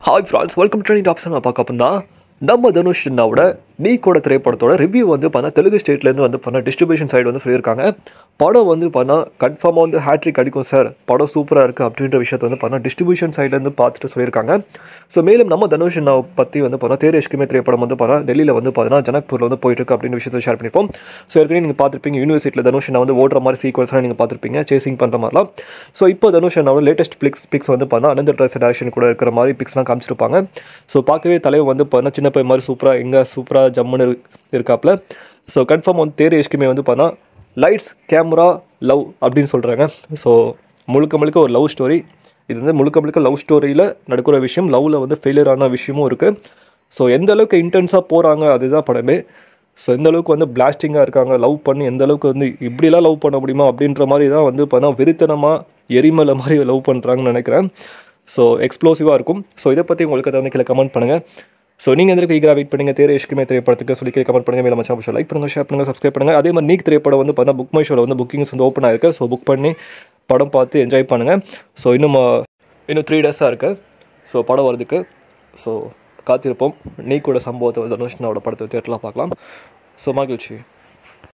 Hi friends, welcome to Training Tops. நான் பார்க்க அப்படின்னா நம்ம தனுஷ் அண்ணாவோட நீ கூட திரைப்படத்தோட ரிவ்யூ வந்து பண்ண தெலுங்கு ஸ்டேட்லேருந்து வந்து பண்ண டிஸ்ட்ரிபியூஷன் சைடு வந்து சொல்லியிருக்காங்க. படம் வந்து பண்ணால் கன்ஃபார்மாக வந்து ஹேட்ரிக் அடிக்கும் சார், படம் சூப்பராக இருக்குது அப்படின்ற விஷயத்தை வந்து பண்ணால் டிஸ்ட்ரிபியூஷன் சைட்லேருந்து பார்த்துட்டு சொல்லியிருக்காங்க. ஸோ மேலும் நம்ம தனுஷ் அண்ணாவை பற்றி வந்து பண்ணால் தேரே இஷ்க் மே திரைப்படம் வந்து பண்ணால் டெல்லியில் வந்து பார்த்தீங்கன்னா ஜனக்பூரில் வந்து போயிட்டுருக்கு அப்படின்ற விஷயத்தை ஷேர் பண்ணிப்போம். ஸோ ஏற்கனவே நீங்கள் பார்த்துருப்பீங்க யூனிவர்சிட்டியில் தனுஷ் அண்ணா வந்து ஓடுற மாதிரி சீக்வன்ஸ்லாம் நீங்கள் பார்த்துருப்பீங்க, சேசிங் பண்ணுற மாதிரிலாம். ஸோ இப்போ தனுஷ் அண்ணாவோட லேட்டஸ்ட் பிக்ஸ் வந்து பண்ணால் அனந்தர் ட்ரெஸ் டேரக்ஷன் கூட இருக்கிற மாதிரி பிக்ஸ்லாம் காமிச்சிருப்பாங்க. ஸோ பார்க்கவே தலைவர் வந்து பண்ணால் சின்ன பையன் மாதிரி சூப்பராக ஜம்முன்னு இருக்காப்புல. ஸோ கன்ஃபார்ம் வந்து தேரே இஷ்க் மே வந்து பண்ணால் லைட்ஸ் கேமரா லவ் அப்படின்னு சொல்கிறாங்க. ஸோ முழுக்க ஒரு லவ் ஸ்டோரி. இது வந்து முழுக்க லவ் ஸ்டோரியில் நடக்கிற விஷயம், லவ்வில் வந்து ஃபெயிலியர் ஆன விஷயமும் இருக்குது. ஸோ எந்த அளவுக்கு இன்டென்ஸாக போகிறாங்க அதுதான் படமே. ஸோ எந்த அளவுக்கு வந்து பிளாஸ்டிங்காக இருக்காங்க, லவ் பண்ணி எந்த அளவுக்கு வந்து இப்படிலாம் லவ் பண்ண முடியுமா அப்படின்ற மாதிரி தான் வந்து பார்த்தா வெறித்தனமாக எரிமலை மாதிரி லவ் பண்ணுறாங்கன்னு நினைக்கிறேன். ஸோ எக்ஸ்ப்ளோசிவாக இருக்கும். ஸோ இதை பற்றி உங்களுக்கு அதை வந்து கீழே கமெண்ட் பண்ணுங்கள். ஸோ நீங்கள் எந்த ஈகராக வெயிட் பண்ணுங்கள் தேரே இஷ்க் மே திரைப்படத்துக்கு சொல்லி கமெண்ட் பண்ணுங்கள். மேலே மச்சான் லைக் பண்ணுங்கள், ஷேர் பண்ணுங்கள், சப்ஸ்கிரைப் பண்ணுங்கள். அதே மாதிரி நீக் திரைப்படம் வந்து பார்த்தா புக் மை ஷோவில் வந்து புக்கிங்ஸ் வந்து ஓப்பன் ஆயிருக்கு. ஸோ புக் பண்ணி படம் பார்த்து என்ஜாய் பண்ணுங்கள். ஸோ இன்னும் 3 டேஸாக இருக்குது ஸோ படம் வரதுக்கு. ஸோ காத்திருப்போம். நீ கூட சம்பவத்தை தனுஷ் அண்ணாவோட படத்தை தேட்டரில் பார்க்கலாம். ஸோ மகிழ்ச்சி.